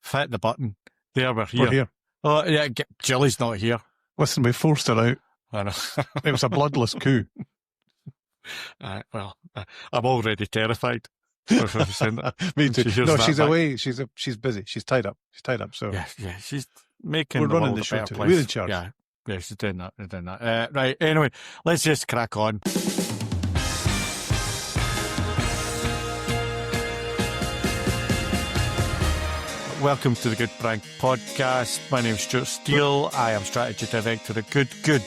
hit the button. There, we're here. We're here. Oh, yeah, Jilly's not here. Listen, we forced her out. I know. It was a bloodless coup. I'm already terrified. Saying that. Me too. No, she's back. away. She's busy. She's tied up. So yeah. She's making we're the running world the a show better today. place. We're in charge. Yeah, she's doing that. Right. Anyway, let's just crack on. Welcome to the Good Prank Podcast. My name is Stuart Steele. I am Strategy Director at Good. Good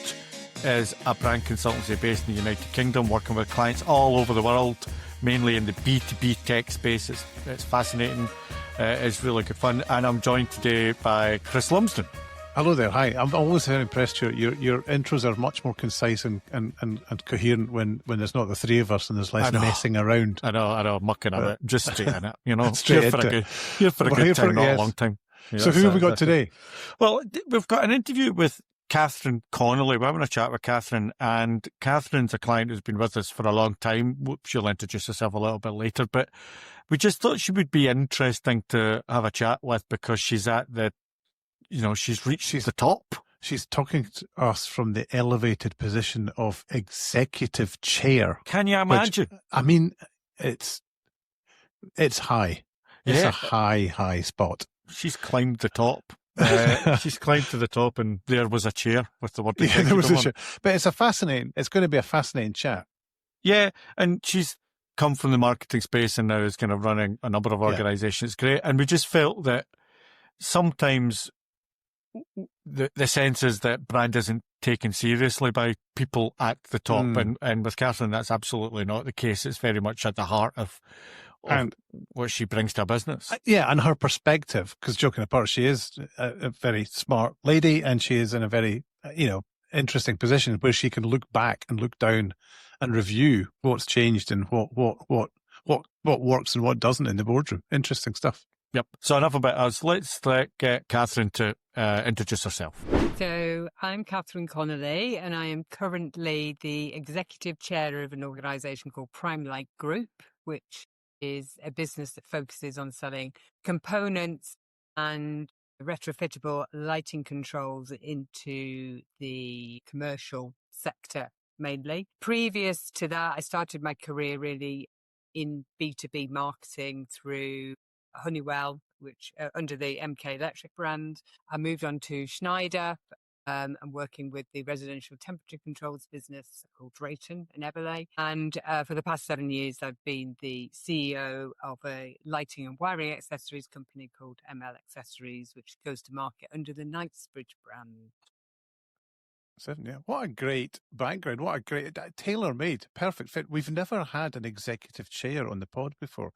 is a prank consultancy based in the United Kingdom, working with clients all over the world, mainly in the B2B tech space. It's fascinating. It's really good fun. And I'm joined today by Chris Lumsden. Hello there. Hi. I'm always very impressed. Your intros are much more concise and coherent when there's not the three of us and there's less messing around. I know, mucking at it, just straight in it, you know. Straight here for a good time, not a long time. Yeah, so who have we got today? Well, we've got an interview with Catherine Connolly. We're having a chat with Catherine, and Catherine's a client who's been with us for a long time. She'll introduce herself a little bit later, but we just thought she would be interesting to have a chat with because she's at she's reached the top. She's talking to us from the elevated position of executive chair. Can you imagine? It's high. It's a high spot. She's climbed the top. She's climbed to the top, and there was a chair with the word. Yeah, there was a chair. But it's going to be a fascinating chat. Yeah, and she's come from the marketing space and now is kind of running a number of organisations. It's great, and we just felt that sometimes the sense is that brand isn't taken seriously by people at the top, and with Catherine, that's absolutely not the case. It's very much at the heart of what she brings to a business. Yeah, and her perspective, because joking apart, she is a very smart lady, and she is in a very, interesting position where she can look back and look down and review what's changed and what works and what doesn't in the boardroom. Interesting stuff. Yep. So enough about us. Let's get Catherine to introduce herself. So I'm Catherine Connolly, and I am currently the executive chair of an organisation called Primelight Group, which is a business that focuses on selling components and retrofittable lighting controls into the commercial sector mainly. Previous to that, I started my career really in B2B marketing through Honeywell, which under the MK Electric brand. I moved on to Schneider. I'm working with the residential temperature controls business called Drayton in Everleigh. And for the past 7 years, I've been the CEO of a lighting and wiring accessories company called ML Accessories, which goes to market under the Knightsbridge brand. Yeah. What a great background. What a great tailor-made, perfect fit. We've never had an executive chair on the pod before.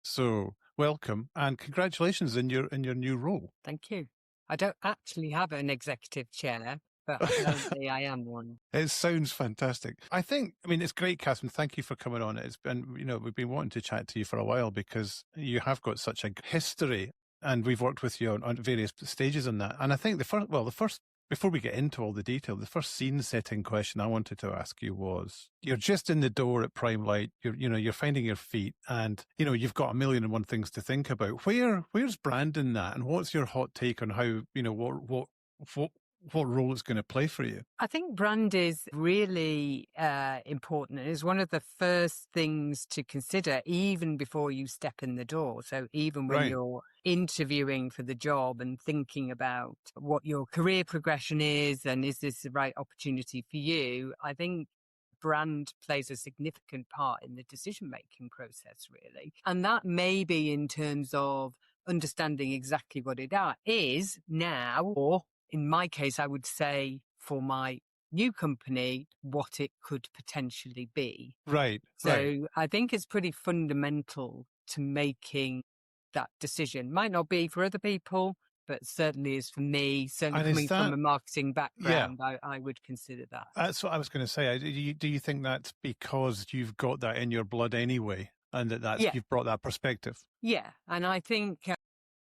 So welcome and congratulations in your new role. Thank you. I don't actually have an executive chair, but apparently I am one. It sounds fantastic. It's great, Catherine. Thank you for coming on. It's been, we've been wanting to chat to you for a while because you have got such a history and we've worked with you on various stages in that. And I think the first, before we get into all the detail, the first scene-setting question I wanted to ask you was, you're just in the door at Primelight, you're finding your feet, and, you've got 1,000,001 things to think about. Where's brand in that, and what's your hot take on how, what role it's going to play for you? I think brand is really important. It is one of the first things to consider even before you step in the door. So even when you're interviewing for the job and thinking about what your career progression is and is this the right opportunity for you, I think brand plays a significant part in the decision-making process, really. And that may be in terms of understanding exactly what it is now, or in my case, I would say for my new company, what it could potentially be. Right. So I think it's pretty fundamental to making that decision. Might not be for other people, but certainly is for me. Certainly coming from a marketing background, I would consider that. That's what I was going to say. Do you think that's because you've got that in your blood anyway, and you've brought that perspective? Yeah, and I think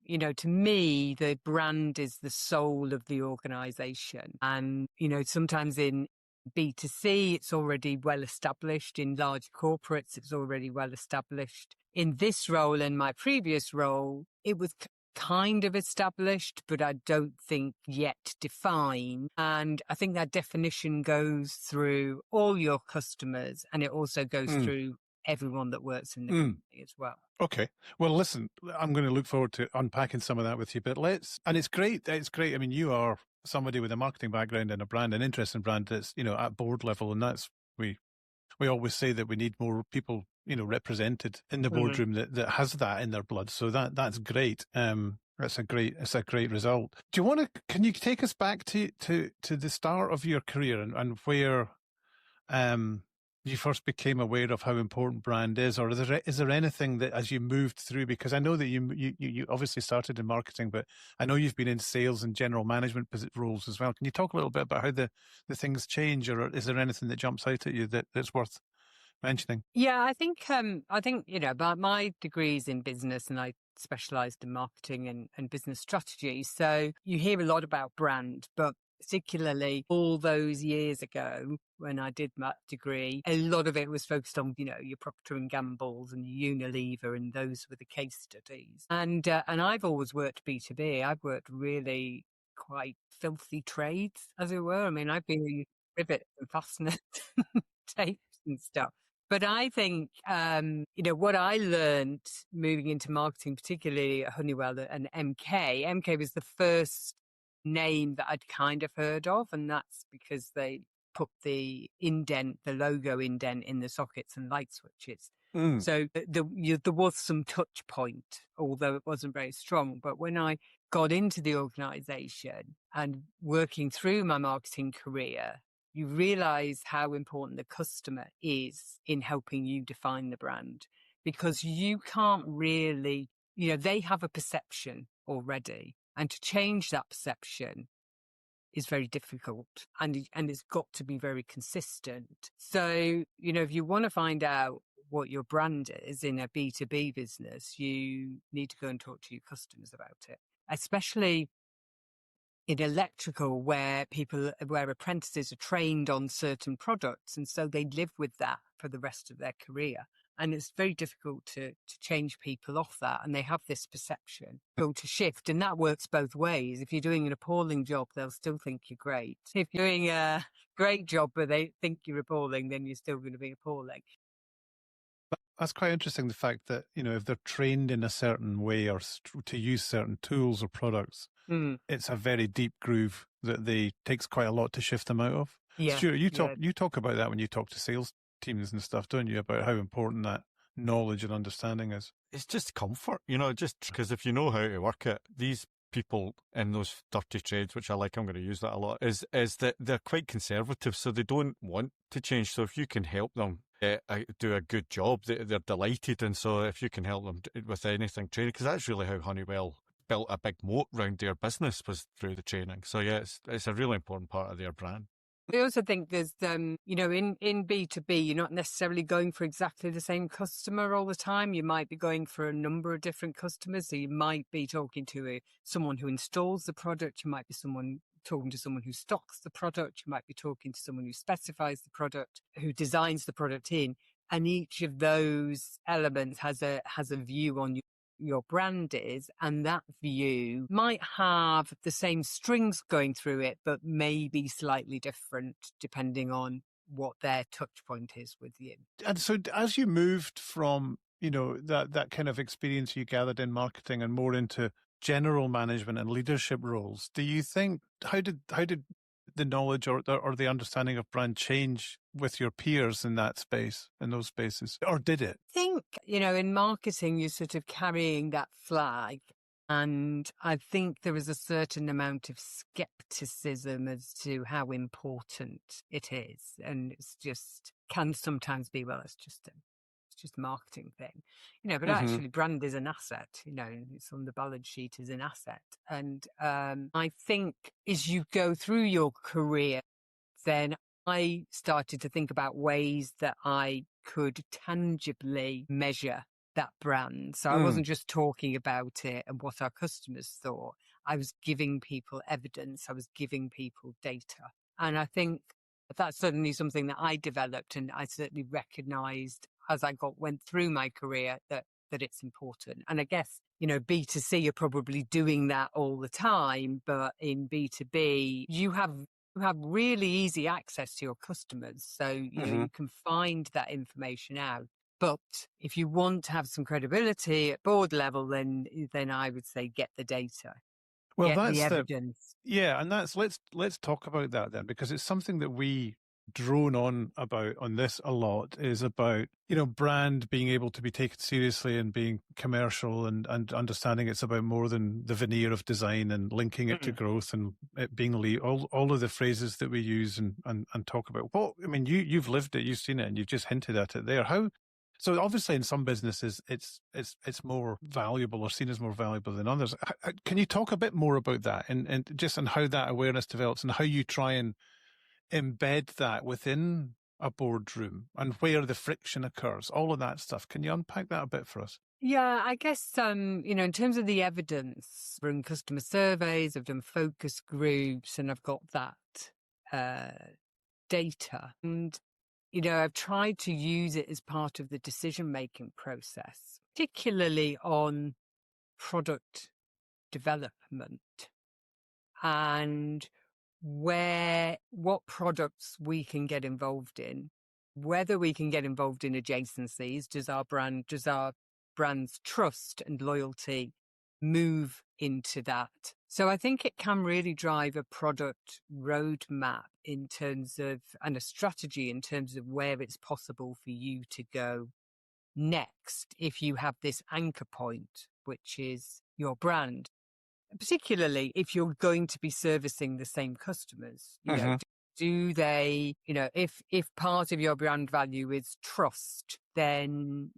to me, the brand is the soul of the organisation. And, sometimes in B2C, it's already well established. In large corporates, it's already well established. In this role and my previous role, it was kind of established, but I don't think yet defined. And I think that definition goes through all your customers, and it also goes through everyone that works in the company as well. Okay. Well, listen, I'm going to look forward to unpacking some of that with you, but and it's great. It's great. I mean, you are somebody with a marketing background and a brand, an interesting brand that's, at board level. And we always say that we need more people, represented in the boardroom that has that in their blood. So that's great. It's a great result. Can you take us back to the start of your career and where, you first became aware of how important brand is, or is there anything that as you moved through, because I know that you obviously started in marketing, but I know you've been in sales and general management roles as well. Can you talk a little bit about how the things change, or is there anything that jumps out at you that's worth mentioning? Yeah, I think my degree's in business, and I specialised in marketing and business strategy. So you hear a lot about brand, but particularly all those years ago when I did my degree, a lot of it was focused on, your Procter and Gamble's and Unilever, and those were the case studies. And I've always worked B2B. I've worked really quite filthy trades, as it were. I mean, I've been using rivets and fasteners, tapes and stuff. But I think, what I learned moving into marketing, particularly at Honeywell and MK was the first name that I'd kind of heard of. And that's because they put the logo indent in the sockets and light switches. So there was some touch point, although it wasn't very strong. But when I got into the organization and working through my marketing career, you realize how important the customer is in helping you define the brand, because you can't really, they have a perception already, and to change that perception is very difficult, and it's got to be very consistent. So, if you want to find out what your brand is in a B2B business, you need to go and talk to your customers about it, especially in electrical, where apprentices are trained on certain products, and so they live with that for the rest of their career. And it's very difficult to change people off that, and they have this perception to shift, and that works both ways. If you're doing an appalling job, they'll still think you're great. If you're doing a great job but they think you're appalling, then you're still going to be appalling. That's quite interesting, the fact that, if they're trained in a certain way or to use certain tools or products, it's a very deep groove that takes quite a lot to shift them out of. Yeah. Stuart, you talk about that when you talk to sales teams and stuff, don't you, about how important that knowledge and understanding is? It's just comfort, just because if you know how to work it, these people in those dirty trades, which I like, I'm going to use that a lot, is that they're quite conservative, so they don't want to change. So if you can help them do a good job, they're delighted. And so if you can help them with anything training, because that's really how Honeywell built a big moat around their business, was through the training. So yeah, it's a really important part of their brand. I also think there's, in B2B, you're not necessarily going for exactly the same customer all the time. You might be going for a number of different customers. So you might be talking to someone who installs the product. You might be talking to someone who stocks the product. You might be talking to someone who specifies the product, who designs the product in. And each of those elements has a view on your brand is, and that view might have the same strings going through it, but maybe slightly different depending on what their touch point is with you. And so as you moved from, that kind of experience you gathered in marketing and more into general management and leadership roles, do you think, how did the knowledge or the understanding of brand change with your peers in that space, in those spaces, or did it? I think, in marketing, you're sort of carrying that flag. And I think there is a certain amount of skepticism as to how important it is. And it's just, can sometimes be, well, it's just a marketing thing, but actually brand is an asset, it's on the balance sheet as an asset. And I think as you go through your career, then I started to think about ways that I could tangibly measure that brand. So I wasn't just talking about it and what our customers thought. I was giving people evidence. I was giving people data. And I think that's certainly something that I developed, and I certainly recognized as I went through my career that that it's important. And I guess, B2C are probably doing that all the time, but in B2B, you have really easy access to your customers. So, you can find that information out. But if you want to have some credibility at board level, then I would say get the data, Well, get that's the evidence. and that's let's talk about that then, because it's something that we drone on about on this a lot, is about brand being able to be taken seriously and being commercial and understanding it's about more than the veneer of design and linking it to growth and it being all of the phrases that we use and talk about. Well, I mean, you've lived it, you've seen it, and you've just hinted at it there. So obviously in some businesses it's more valuable or seen as more valuable than others. Can you talk a bit more about that and just on how that awareness develops and how you try and embed that within a boardroom and where the friction occurs, all of that stuff? Can you unpack that a bit for us? Yeah, I guess, in terms of the evidence, I've run customer surveys, I've done focus groups, and I've got that data. And, I've tried to use it as part of the decision-making process, particularly on product development and what products we can get involved in, whether we can get involved in adjacencies. Does our brand's trust and loyalty move into that? So I think it can really drive a product roadmap in terms of, and a strategy in terms of where it's possible for you to go next if you have this anchor point, which is your brand. Particularly if you're going to be servicing the same customers, do they, if part of your brand value is trust, then,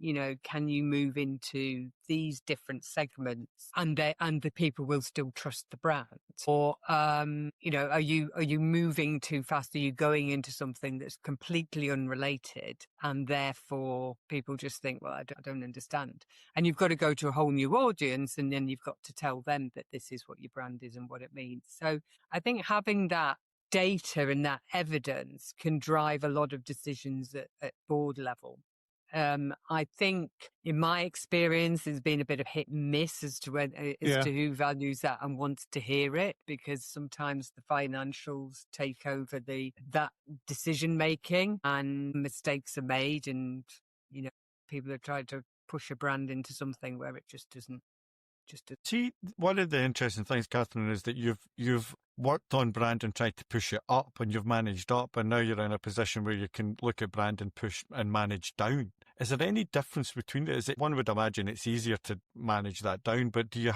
can you move into these different segments and the people will still trust the brand? Or, are you moving too fast? Are you going into something that's completely unrelated and therefore people just think, well, I don't understand. And you've got to go to a whole new audience and then you've got to tell them that this is what your brand is and what it means. So I think having that data and that evidence can drive a lot of decisions at board level. I think in my experience, there's been a bit of hit and miss as to who values that and wants to hear it, because sometimes the financials take over that decision making and mistakes are made, and people are trying to push a brand into something where it just doesn't. See, one of the interesting things, Catherine, is that you've worked on brand and tried to push it up, and you've managed up, and now you're in a position where you can look at brand and push and manage down. Is there any difference between it? One would imagine it's easier to manage that down, but is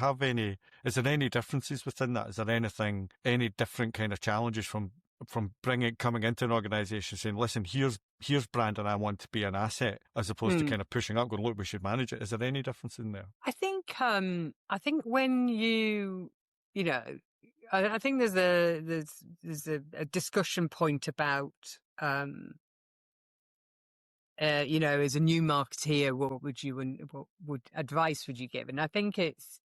there any differences within that? Is there any different kind of challenges from coming into an organisation saying, listen, here's brand and I want to be an asset, as opposed to kind of pushing up, going, look, we should manage it. Is there any difference in there? I think when I think there's a discussion point about, as a new marketeer, what advice would you give? And I think it's,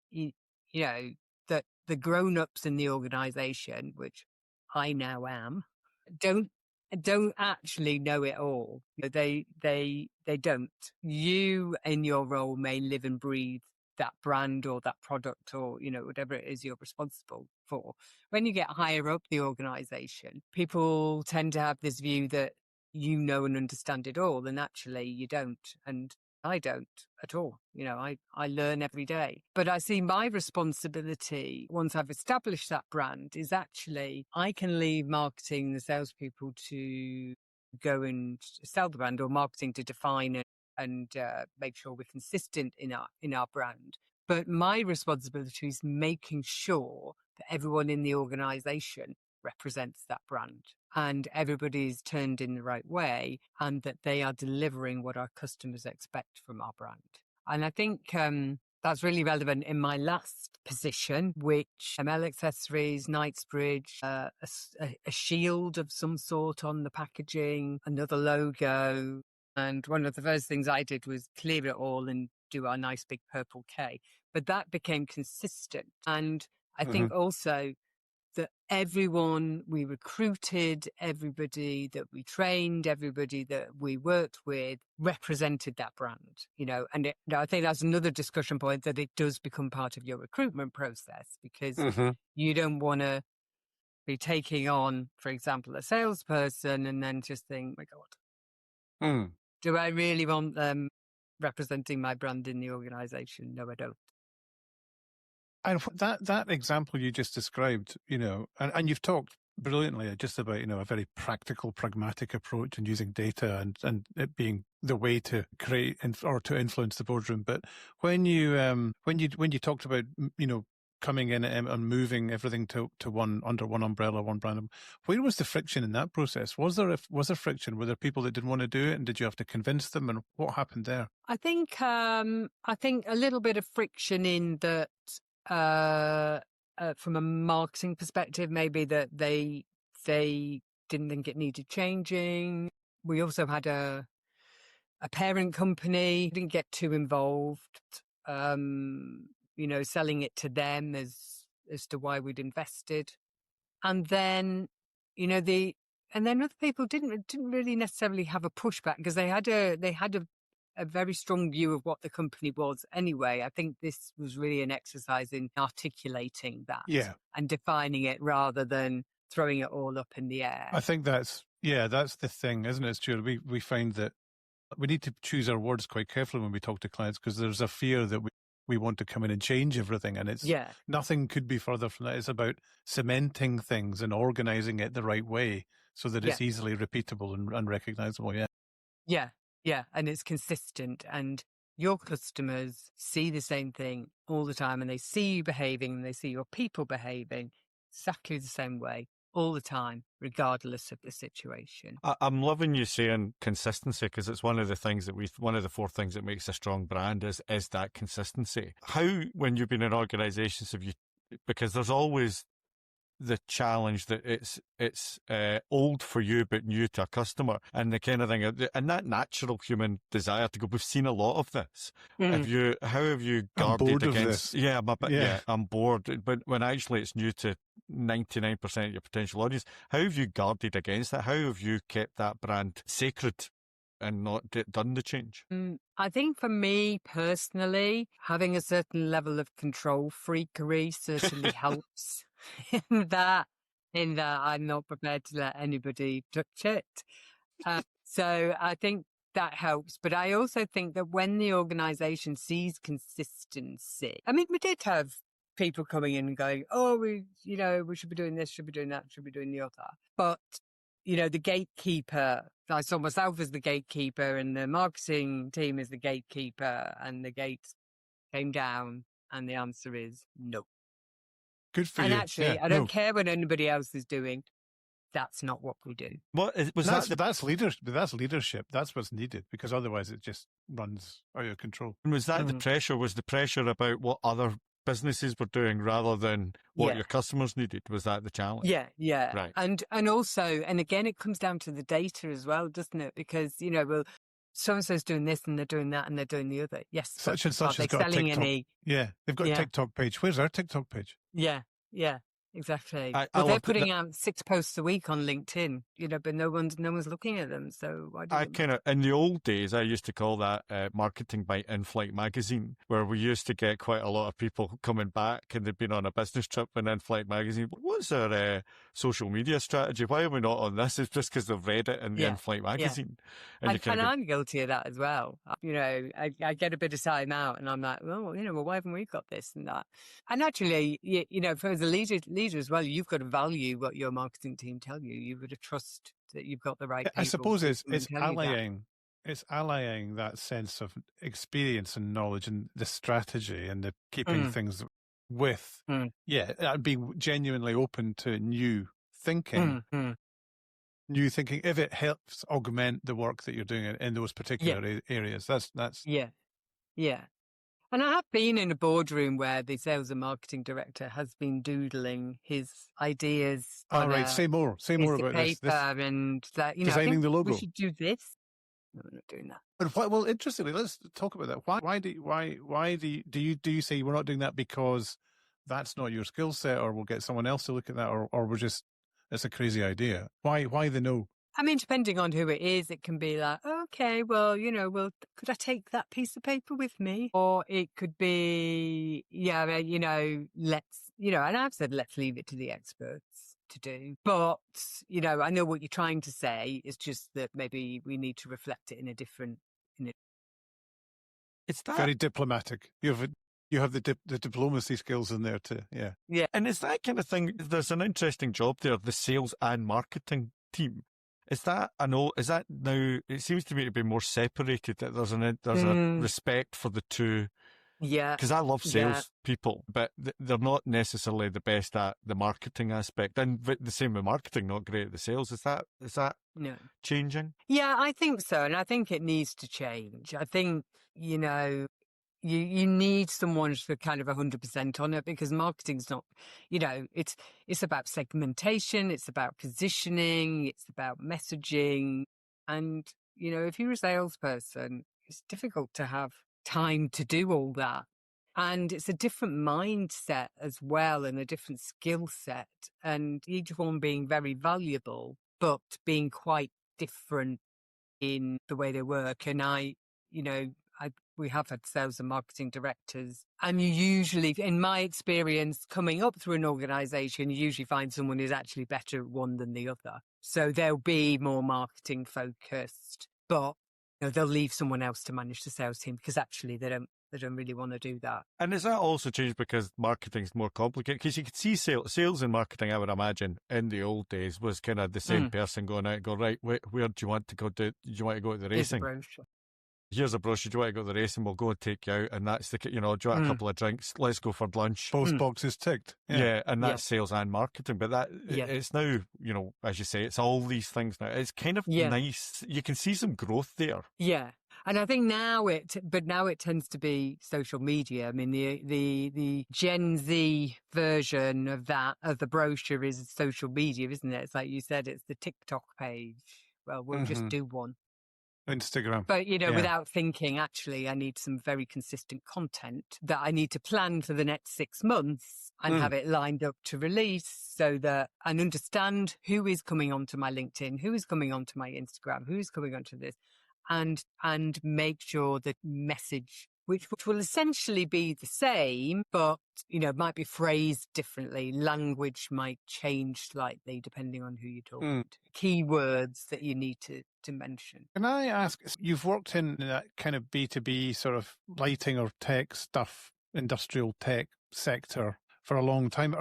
that the grown-ups in the organisation, which I now am, don't actually know it all. They don't. You in your role may live and breathe that brand or that product or, whatever it is you're responsible for. When you get higher up the organisation, people tend to have this view that you know and understand it all, and actually you don't. And I don't at all. I learn every day. But I see my responsibility, once I've established that brand, is actually I can leave marketing, the salespeople, to go and sell the brand, or marketing to define and make sure we're consistent in our brand. But my responsibility is making sure that everyone in the organisation represents that brand and everybody's turned in the right way and that they are delivering what our customers expect from our brand. And I think that's really relevant in my last position, which ML Accessories, Knightsbridge, a shield of some sort on the packaging, another logo. And one of the first things I did was clear it all and do our nice big purple K. But that became consistent. And I think also that everyone we recruited, everybody that we trained, everybody that we worked with represented that brand, and I think that's another discussion point, that it does become part of your recruitment process, because you don't want to be taking on, for example, a salesperson and then just think, my God, do I really want them representing my brand in the organization? No, I don't. And that example you just described, and you've talked brilliantly just about, a very practical, pragmatic approach and using data and it being the way to create or to influence the boardroom. But when you talked about, coming in and moving everything to one under one umbrella, one brand, where was the friction in that process? Was there friction? Were there people that didn't want to do it, and did you have to convince them? And what happened there? I think a little bit of friction in that. From a marketing perspective, maybe that they didn't think it needed changing. We also had a parent company, didn't get too involved, selling it to them as to why we'd invested. And then, other people didn't really necessarily have a pushback, because they had a very strong view of what the company was anyway. I think this was really an exercise in articulating that and defining it rather than throwing it all up in the air. I think that's the thing, isn't it, Stuart? We find that we need to choose our words quite carefully when we talk to clients, because there's a fear that we want to come in and change everything. And it's nothing could be further from that. It's about cementing things and organizing it the right way so that it's easily repeatable and recognizable. Yeah, and it's consistent, and your customers see the same thing all the time, and they see you behaving, and they see your people behaving exactly the same way all the time, regardless of the situation. I'm loving you saying consistency, because it's one of the things one of the 4 things that makes a strong brand is that consistency. How, when you've been in organizations, because there's always the challenge that it's old for you but new to a customer, and the kind of thing, and that natural human desire to go, we've seen a lot of this. How have you guarded against this? I'm bored, but when actually it's new to 99% of your potential audience, how have you guarded against that? How have you kept that brand sacred and not done the change? I think for me personally, having a certain level of control freakery certainly helps in that I'm not prepared to let anybody touch it. So I think that helps. But I also think that when the organisation sees consistency, I mean, we did have people coming in and going, oh, we should be doing this, should be doing that, should be doing the other. But the gatekeeper, I saw myself as the gatekeeper, and the marketing team as the gatekeeper, and the gates came down, and the answer is no. Good for you. And actually, I don't care what anybody else is doing. That's not what we do. That's leadership. That's leadership. That's what's needed, because otherwise it just runs out of control. And was that the pressure? Was the pressure about what other businesses were doing rather than what your customers needed? Was that the challenge? Yeah. Right. And also, and again, it comes down to the data as well, doesn't it? Because, so-and-so's doing this and they're doing that and they're doing the other. Yes. Such and such has got a TikTok. They've got a TikTok page. Where's our TikTok page? Yeah. Exactly. They're putting out 6 posts a week on LinkedIn, but no one's looking at them. So why do in the old days, I used to call that marketing by In-Flight magazine, where we used to get quite a lot of people coming back, and they'd been on a business trip in In-Flight magazine. What's our social media strategy? Why are we not on this? It's just because they've read it in the In-Flight magazine. And I'm guilty of that as well. I get a bit of time out, and I'm like, well, why haven't we got this and that? And actually, for the leader as well, you've got to value what your marketing team tell you. You've got to trust that you've got the right people. I suppose it's allaying that sense of experience and knowledge and the strategy and the keeping things with. Being genuinely open to new thinking. New thinking, if it helps augment the work that you're doing in those particular areas. That's And I have been in a boardroom where the sales and marketing director has been doodling his ideas. All right, say more about this. And that, designing the logo. We should do this. No, we're not doing that. But well, interestingly, let's talk about that. Why do you say we're not doing that because that's not your skill set, or we'll get someone else to look at that, or we're just, it's a crazy idea. Why the no? I mean, depending on who it is, it can be like, okay, well, could I take that piece of paper with me? Or it could be, and I've said, let's leave it to the experts to do. But, I know what you're trying to say. It's just that maybe we need to reflect it in a different. It's that very diplomatic. You have the diplomacy skills in there too. Yeah. Yeah. And it's that kind of thing. There's an interesting job there, the sales and marketing team. Is that now? It seems to me to be more separated. That there's a respect for the two. Yeah. Because I love sales people, but they're not necessarily the best at the marketing aspect. And the same with marketing, not great at the sales. Is that No. changing? Yeah, I think so. And I think it needs to change. I think, you need someone to kind of 100% on it, because marketing's not, it's about segmentation, it's about positioning, it's about messaging. And, if you're a salesperson, it's difficult to have time to do all that. And it's a different mindset as well, and a different skill set, and each one being very valuable, but being quite different in the way they work. And we have had sales and marketing directors, and you usually, in my experience, coming up through an organisation, you usually find someone who's actually better at one than the other. So they'll be more marketing focused, but they'll leave someone else to manage the sales team, because actually they don't really want to do that. And has that also changed because marketing's more complicated? Because you could see sales and marketing, I would imagine, in the old days was kind of the same person going out and go, right, where do you want to go? Do you want to go to the racing? Here's a brochure. Do you want to go to the racing? We'll go and take you out. And that's do you want a couple of drinks? Let's go for lunch. Both boxes ticked. Yeah, and that's sales and marketing. But it's now, as you say, it's all these things now. It's kind of nice. You can see some growth there. Yeah. And I think now it tends to be social media. I mean, the Gen Z version of the brochure is social media, isn't it? It's like you said, it's the TikTok page. Well, we'll just do one. Instagram. But, without thinking, actually, I need some very consistent content that I need to plan for the next 6 months and have it lined up to release, so that I understand who is coming onto my LinkedIn, who is coming onto my Instagram, who is coming onto this, and make sure the message, which will essentially be the same, but, might be phrased differently. Language might change slightly depending on who you're talking to. Keywords that you need to mention. Can I ask, you've worked in that kind of B2B sort of lighting or tech stuff, industrial tech sector for a long time.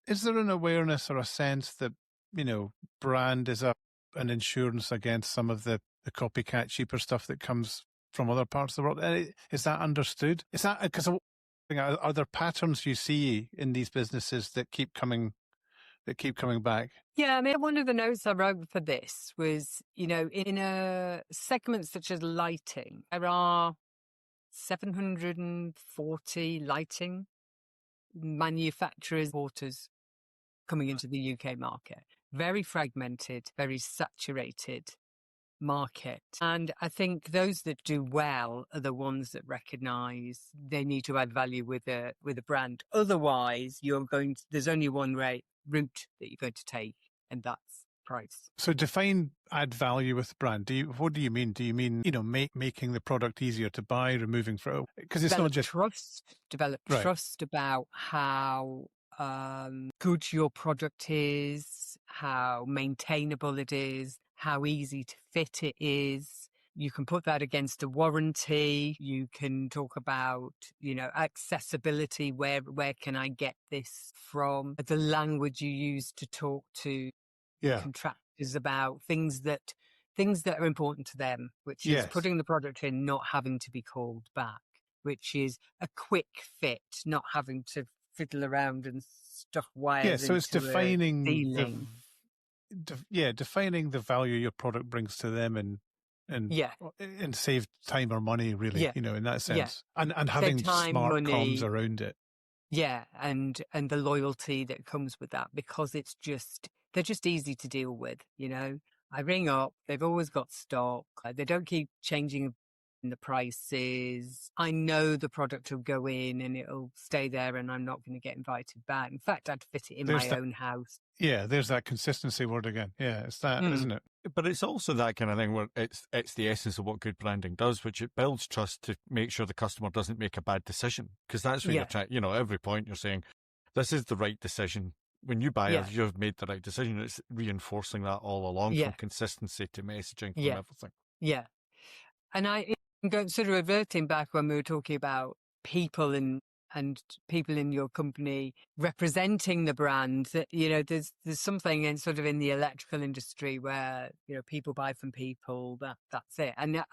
Is there an awareness or a sense that, brand is an insurance against some of the copycat cheaper stuff that comes from other parts of the world? Is that understood? Is that because are there patterns you see in these businesses that keep coming back? Yeah, I mean, one of the notes I wrote for this was, in a segment such as lighting, there are 740 lighting manufacturers, porters coming into the UK market. Very fragmented, very saturated market. And I think those that do well are the ones that recognise they need to add value with a brand. Otherwise, there's only one route that you're going to take, and that's price. So define add value with brand. What do you mean? Do you mean, making the product easier to buy, removing from, because it's not just develop trust about how good your product is, how maintainable it is, how easy to fit it is. You can put that against a warranty. You can talk about, accessibility. Where can I get this from? The language you use to talk to contractors about things that are important to them, which is putting the product in, not having to be called back, which is a quick fit, not having to fiddle around and stuff wires. Yeah, so it's defining defining the value your product brings to them and save time or money, really, in that sense. And having smart comms around it. Yeah, and the loyalty that comes with that, because they're just easy to deal with, I ring up, they've always got stock, they don't keep changing the prices. I know the product will go in and it'll stay there and I'm not going to get invited back. In fact, I'd fit it in my own house. Yeah, there's that consistency word again. Yeah, it's that, isn't it? But it's also that kind of thing where it's the essence of what good branding does, which it builds trust to make sure the customer doesn't make a bad decision. Because that's what you're trying, at every point you're saying, this is the right decision. When you buy it, you've made the right decision. It's reinforcing that all along from consistency to messaging, from everything. Yeah. And sort of reverting back when we were talking about people and people in your company representing the brand, that, there's something in sort of in the electrical industry where, people buy from people, that's it. And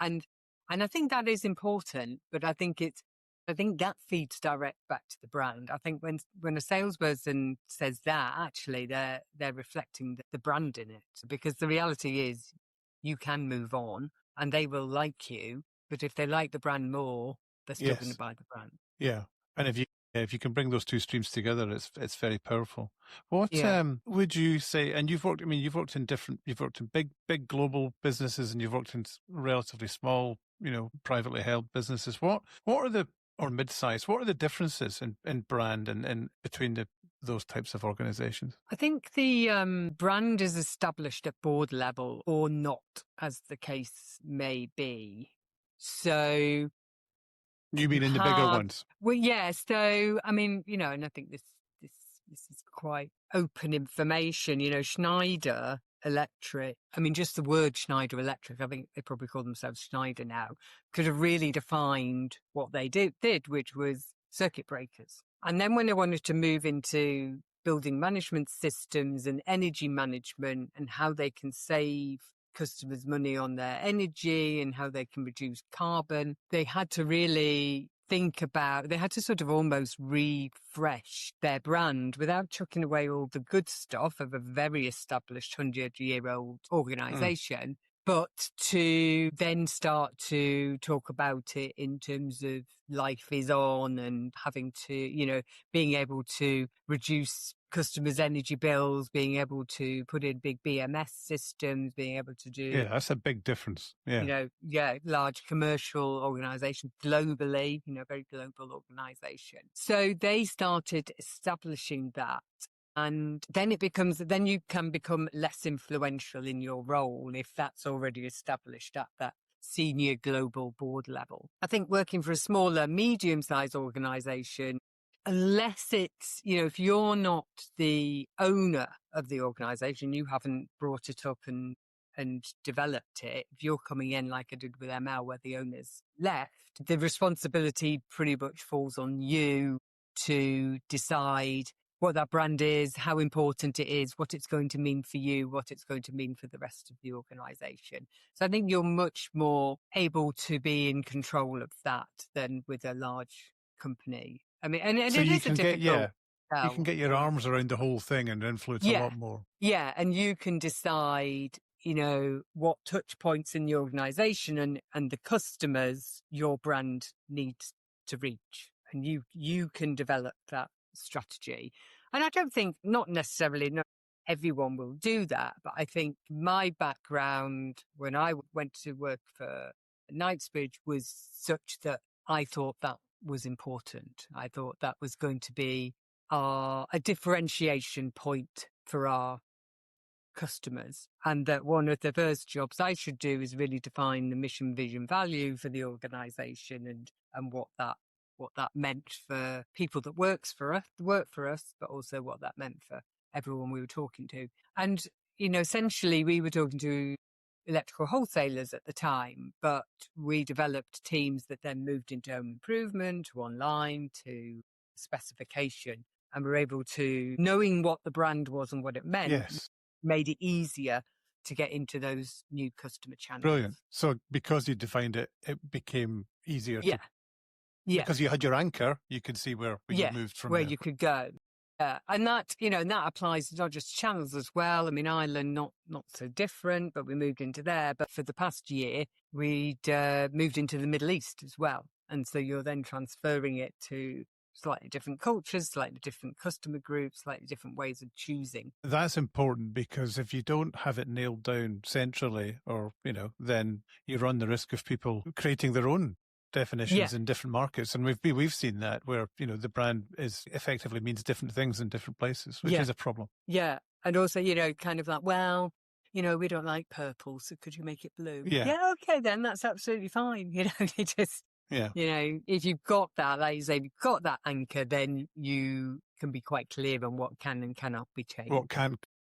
I think that is important, but I think that feeds direct back to the brand. I think when a salesperson says that, actually they're reflecting the brand in it, because the reality is you can move on and they will like you, but if they like the brand more, they're still going to buy the brand. Yeah. And if you can bring those two streams together, it's very powerful. What would you say? And you've worked in big global businesses, and you've worked in relatively small, privately held businesses. What are or mid-size? What are the differences in brand and between those types of organizations? I think the brand is established at board level or not, as the case may be. So you mean in the bigger ones? Well, yeah. So I mean, and I think this is quite open information. Schneider Electric. I mean, just the word Schneider Electric, I think they probably call themselves Schneider now, could have really defined what they did, which was circuit breakers. And then when they wanted to move into building management systems and energy management and how they can save customers money on their energy and how they can reduce carbon, they had to really they had to sort of almost refresh their brand without chucking away all the good stuff of a very established 100-year-old organization, but to then start to talk about it in terms of life is on and having to, being able to reduce customers' energy bills, being able to put in big BMS systems, being able to do... Yeah, that's a big difference. Yeah. Large commercial organization globally, very global organization. So they started establishing that. And then you can become less influential in your role if that's already established at that senior global board level. I think working for a smaller, medium-sized organization, unless it's, if you're not the owner of the organization, you haven't brought it up and developed it, if you're coming in like I did with ML where the owners left, the responsibility pretty much falls on you to decide what that brand is, how important it is, what it's going to mean for you, what it's going to mean for the rest of the organization. So I think you're much more able to be in control of that than with a large company. I mean, and so it you is can a difficult... you can get your arms around the whole thing and influence a lot more. Yeah, and you can decide, what touch points in the organization and the customers your brand needs to reach. And you can develop that strategy. And I don't think, not everyone will do that, but I think my background when I went to work for Knightsbridge was such that I thought that was important. I thought that was going to be a differentiation point for our customers, and that one of the first jobs I should do is really define the mission, vision, value for the organization and what that meant for people that work for us, but also what that meant for everyone we were talking to. And, essentially we were talking to electrical wholesalers at the time, but we developed teams that then moved into home improvement, to online, to specification, and were able to, knowing what the brand was and what it meant, made it easier to get into those new customer channels. Brilliant. So because you defined it, it became easier to... Yeah. Because you had your anchor, you could see where you moved from where there. you could go. And that, and that applies not just channels as well. I mean, Ireland, not so different, but we moved into there. But for the past year, we'd moved into the Middle East as well. And so you're then transferring it to slightly different cultures, slightly different customer groups, slightly different ways of choosing. That's important, because if you don't have it nailed down centrally, or, then you run the risk of people creating their own definitions in different markets. And we've seen that, where, the brand is effectively means different things in different places, which is a problem. Yeah. And also, kind of like, well, we don't like purple, so could you make it blue? Yeah. Okay, then that's absolutely fine. You just, Yeah. if you've got that, like you say, if you've got that anchor, then you can be quite clear on what can and cannot be changed.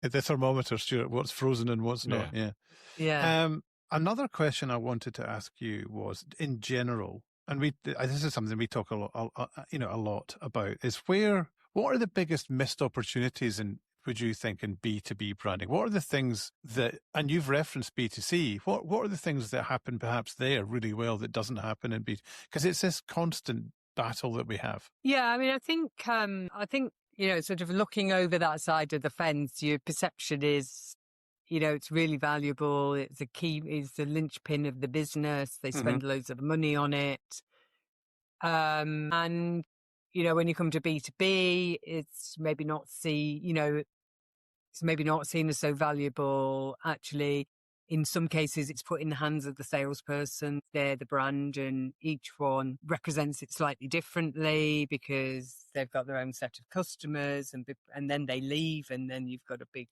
The thermometer, Stuart, what's frozen and what's not. Yeah. Another question I wanted to ask you was, in general, and this is something we talk a lot about, is what are the biggest missed opportunities would you think, in B2B branding? What are the things that, and you've referenced B2C, what are the things that happen perhaps there really well that doesn't happen in B2C? Because it's this constant battle that we have. Yeah, I mean, I think, sort of looking over that side of the fence, your perception is, it's really valuable. It's the linchpin of the business. They spend loads of money on it. And, when you come to B2B, it's maybe not seen as so valuable. Actually, in some cases, it's put in the hands of the salesperson. They're the brand, and each one represents it slightly differently because they've got their own set of customers, and then they leave, and then you've got a big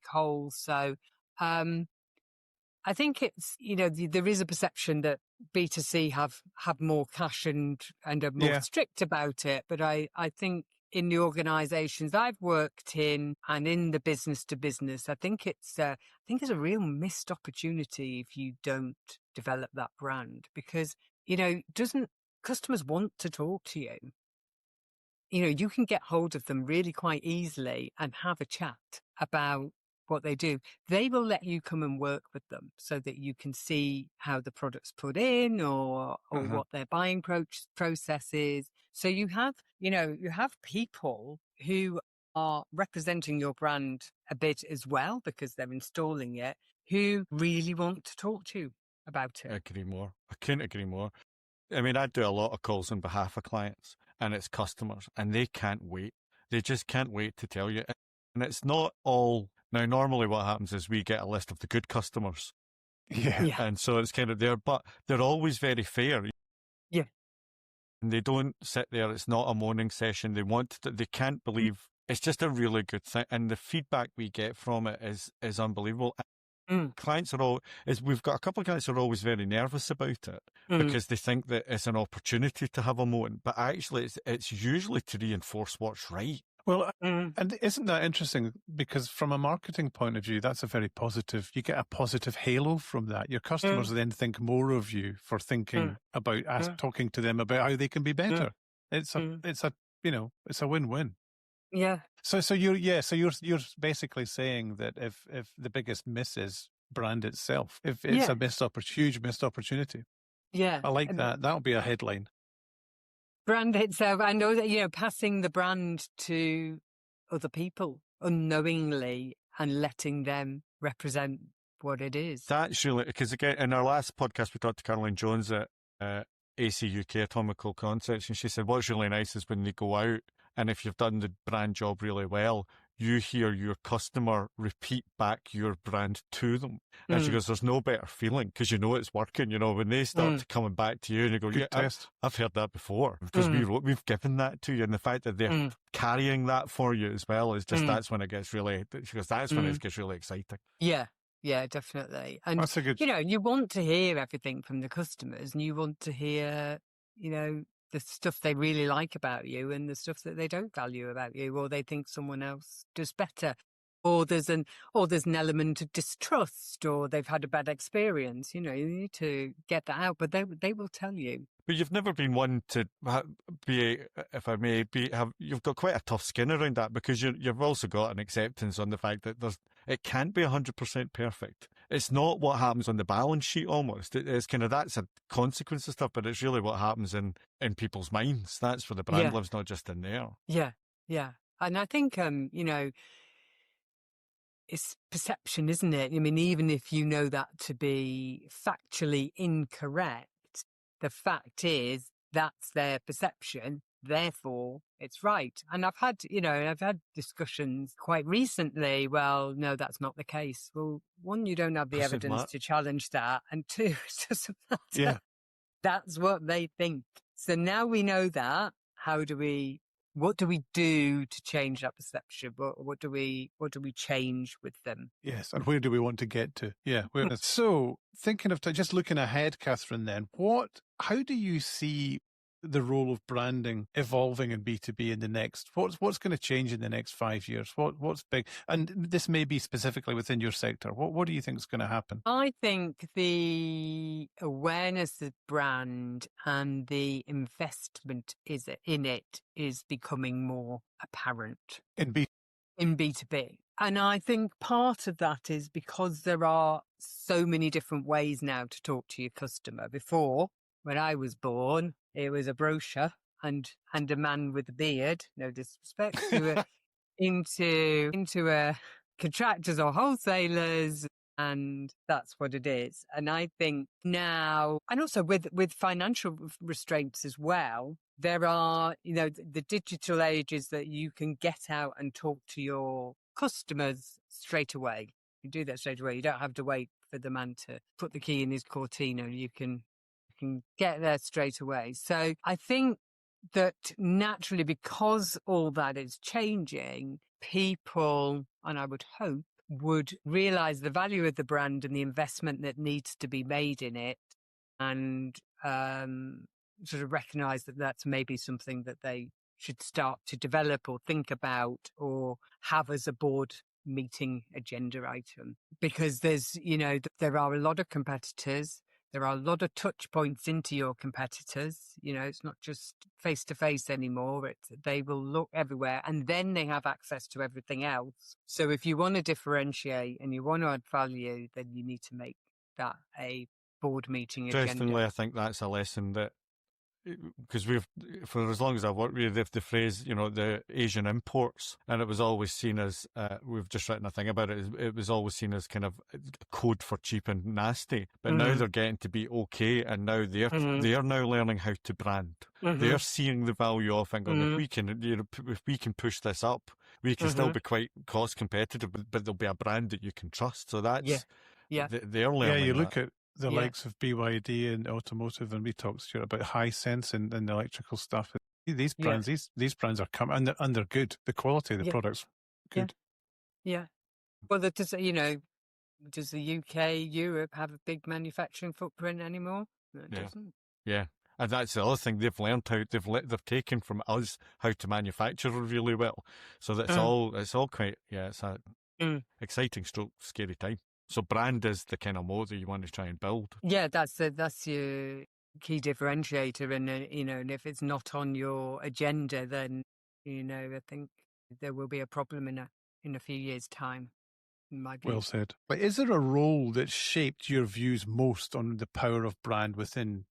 hole. So, I think it's, there is a perception that B2C have more cash and are more strict about it. But I think in the organisations I've worked in and in the business to business, I think it's a real missed opportunity if you don't develop that brand, because, customers want to talk to you. You can get hold of them really quite easily and have a chat about what they do. They will let you come and work with them so that you can see how the product's put in or what their buying process is. So you have people who are representing your brand a bit as well, because they're installing it, who really want to talk to you about it. I agree more. I couldn't agree more. I mean, I do a lot of calls on behalf of clients, and it's customers, and they can't wait. They just can't wait to tell you. And it's not all. Now, normally what happens is we get a list of the good customers. Yeah. And so it's kind of there, but they're always very fair. Yeah. And they don't sit there. It's not a moaning session. They can't believe it's just a really good thing. And the feedback we get from it is unbelievable. Clients we've got a couple of clients who are always very nervous about it because they think that it's an opportunity to have a moan, but actually it's usually to reinforce what's right. Well, and isn't that interesting? Because from a marketing point of view, that's you get a positive halo from that. Your customers then think more of you for thinking about talking to them about how they can be better. It's a win-win. Yeah. So you're basically saying that if the biggest miss is brand itself, if it's a huge missed opportunity. Yeah. I like that. That'll be a headline. Brand itself, I know that, passing the brand to other people unknowingly and letting them represent what it is. That's really, because again, in our last podcast, we talked to Caroline Jones at AC UK Atomical Concepts, and she said what's really nice is when they go out, and if you've done the brand job really well, you hear your customer repeat back your brand to them. And she goes, there's no better feeling, because it's working. When they start coming back to you and you go, I've heard that before, because we've given that to you. And the fact that they're carrying that for you as well is just, that's when it gets really, she goes, that's when it gets really exciting. Yeah. Yeah, definitely. And, that's a good... you want to hear everything from the customers, and you want to hear, the stuff they really like about you and the stuff that they don't value about you, or they think someone else does better, or there's an element of distrust, or they've had a bad experience. You need to get that out, but they will tell you. But you've never been one to be, if I may, you've got quite a tough skin around that, because you've also got an acceptance on the fact that it can't be 100% perfect. It's not what happens on the balance sheet almost. It's kind of, that's a consequence of stuff, but it's really what happens in people's minds. That's where the brand lives, not just in there. Yeah, yeah. And I think, it's perception, isn't it? I mean, even if you know that to be factually incorrect, the fact is that's their perception, therefore it's right. And I've had discussions quite recently. Well, no, that's not the case. Well, one, you don't have the Doesn't evidence matter. to challenge that. And two, it doesn't matter. Yeah. That's what they think. So now we know that. What do we do to change that perception? What do we change with them? Yes, and where do we want to get to? Yeah. So, thinking of just looking ahead, Catherine, then, how do you see the role of branding evolving in B2B in the next, what's going to change in the next 5 years? What's big? And this may be specifically within your sector. What do you think is going to happen? I think the awareness of brand and the investment in it is becoming more apparent. In B2B. And I think part of that is because there are so many different ways now to talk to your customer. Before, when I was born, it was a brochure and a man with a beard, no disrespect, into a contractors or wholesalers, and that's what it is. And I think now, and also with financial restraints as well, there are, the digital ages that you can get out and talk to your customers straight away. You do that straight away. You don't have to wait for the man to put the key in his Cortina. You can get there straight away. So I think that naturally, because all that is changing, people, and I would hope, would realize the value of the brand and the investment that needs to be made in it, and sort of recognize that that's maybe something that they should start to develop or think about or have as a board meeting agenda item. Because there are a lot of competitors. There are a lot of touch points into your competitors. It's not just face to face anymore. They will look everywhere, and then they have access to everything else. So if you want to differentiate and you want to add value, then you need to make that a board meeting agenda. Interestingly, I think that's a lesson that, because for as long as I've worked with you, the phrase, the Asian imports, and it was always seen as, we've just written a thing about it, it was always seen as kind of a code for cheap and nasty. But now they're getting to be okay, and now they're now learning how to brand. They're seeing the value of it, and if we can push this up, we can still be quite cost competitive, but there'll be a brand that you can trust. So that's they're learning. Yeah, you look at the likes of BYD and automotive, and we talked, Stuart, about Hisense and the electrical stuff. These brands, these brands are coming, and they're good. The quality of the products, good. Yeah. Well, does the UK, Europe have a big manufacturing footprint anymore? No, it doesn't. Yeah. And that's the other thing, they've learned how they've taken from us how to manufacture really well. So that's it's all quite it's a exciting stroke scary time. So brand is the kind of motor you want to try and build. Yeah, that's your key differentiator, and if it's not on your agenda, then I think there will be a problem in a few years' time. In my view. Well said. But is there a role that shaped your views most on the power of brand within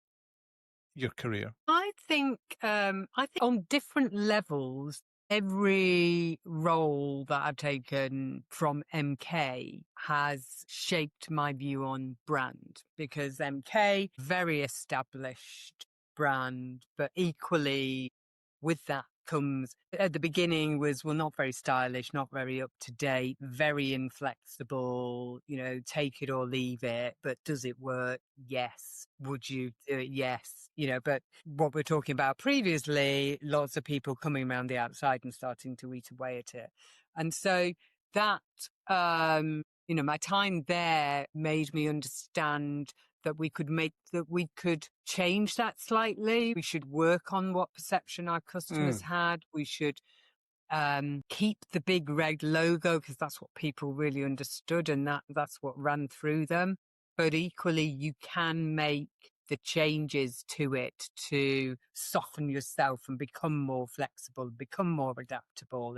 your career? I think on different levels, every role that I've taken from MK has shaped my view on brand, because MK, very established brand, but equally with that comes, at the beginning was, not very stylish, not very up to date, very inflexible, take it or leave it, but does it work? Yes. Would you do it? Yes. But what we're talking about previously, lots of people coming around the outside and starting to eat away at it. And so that, my time there made me understand that we could change that slightly. We should work on what perception our customers had. We should keep the big red logo, because that's what people really understood, and that's what ran through them. But equally, you can make the changes to it to soften yourself and become more flexible, become more adaptable.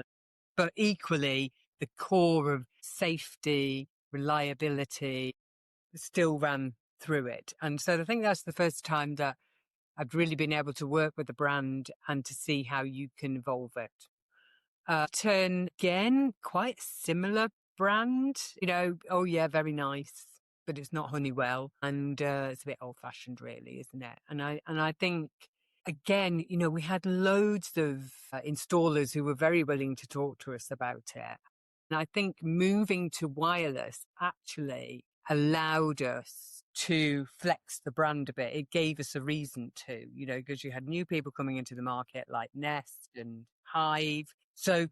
But equally, the core of safety, reliability still ran through it. And so I think that's the first time that I've really been able to work with the brand and to see how you can evolve it. Turn again, quite similar brand, very nice, but it's not Honeywell, and it's a bit old fashioned, really, isn't it? And I think again, we had loads of installers who were very willing to talk to us about it. And I think moving to wireless actually allowed us to flex the brand a bit. It gave us a reason to, because you had new people coming into the market like Nest and Hive. So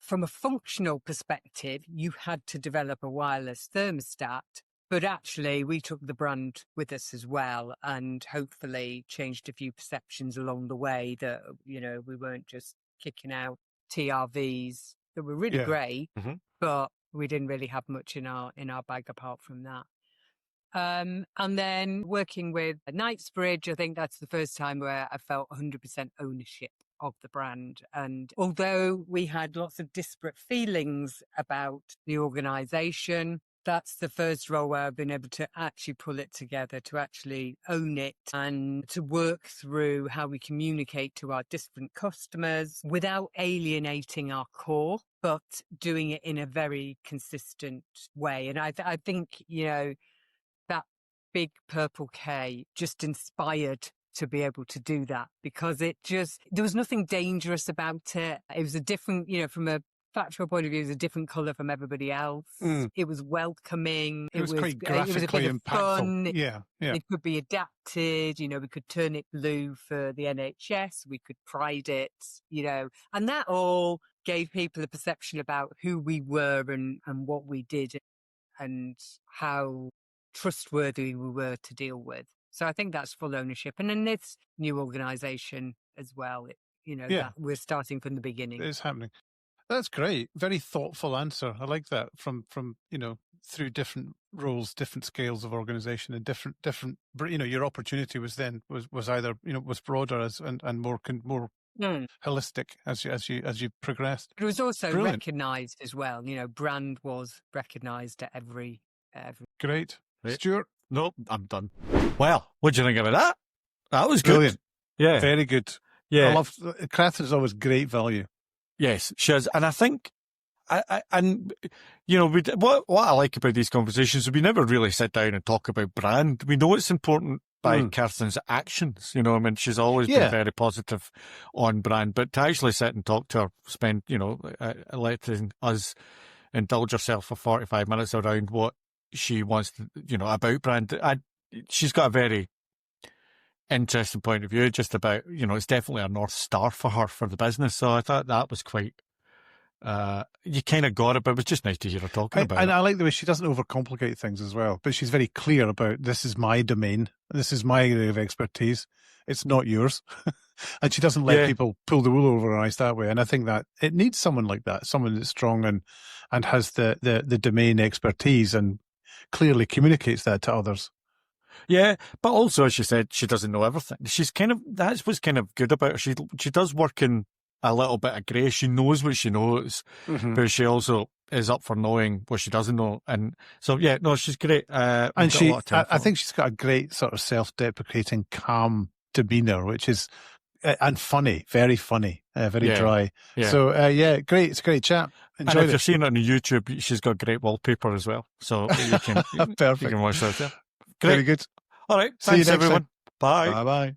from a functional perspective, you had to develop a wireless thermostat. But actually, we took the brand with us as well, and hopefully changed a few perceptions along the way that, we weren't just kicking out TRVs that were really great, but we didn't really have much in our bag apart from that. And then working with Knightsbridge, I think that's the first time where I felt 100% ownership of the brand. And although we had lots of disparate feelings about the organisation, that's the first role where I've been able to actually pull it together, to actually own it and to work through how we communicate to our different customers without alienating our core, but doing it in a very consistent way. And I think, that big purple K just inspired to be able to do that, because there was nothing dangerous about it. It was a different, from a factual point of view, it was a different colour from everybody else. It was welcoming. It was quite graphically it was a bit impactful. Fun. Yeah. It could be adapted. We could turn it blue for the NHS. We could pride it. And that all gave people a perception about who we were and what we did and how trustworthy we were to deal with. So I think that's full ownership. And in this new organisation as well, that we're starting from the beginning. It's happening. That's great. Very thoughtful answer. I like that from through different roles, different scales of organisation, and different. Your opportunity was either was broader and more holistic as you progressed. It was also recognised as well. Brand was recognised at every. Great. Stuart? Nope, I'm done. Well, what do you think about that? That was good. Brilliant. Yeah. Very good. Yeah. I love Catherine's always great value. Yes, she is. And I think, what I like about these conversations is we never really sit down and talk about brand. We know it's important by Catherine's actions. She's always been very positive on brand, but to actually sit and talk to her, spend, letting us indulge herself for 45 minutes around what she wants to, about brand. She's got a very interesting point of view just about, it's definitely a North Star for her for the business. So I thought that was quite, you kind of got it, but it was just nice to hear her talking about it. And I like the way she doesn't overcomplicate things as well, but she's very clear about, this is my domain, this is my area of expertise, it's not yours. And she doesn't let people pull the wool over her eyes that way. And I think that it needs someone like that, someone that's strong and has the domain expertise and clearly communicates that to others. Yeah, but also, as she said, she doesn't know everything. That's what's kind of good about her. She does work in a little bit of grey. She knows what she knows, but she also is up for knowing what she doesn't know. And so, she's great. And I think she's got a great sort of self-deprecating, calm demeanour, which is, and funny, very funny, very dry. Yeah. So, great. It's a great chat. Enjoyed and if you're seeing it on YouTube, she's got great wallpaper as well. So you can, Perfect. You can watch that there. Great. Very good. All right. Thanks, everyone. Bye. Bye-bye.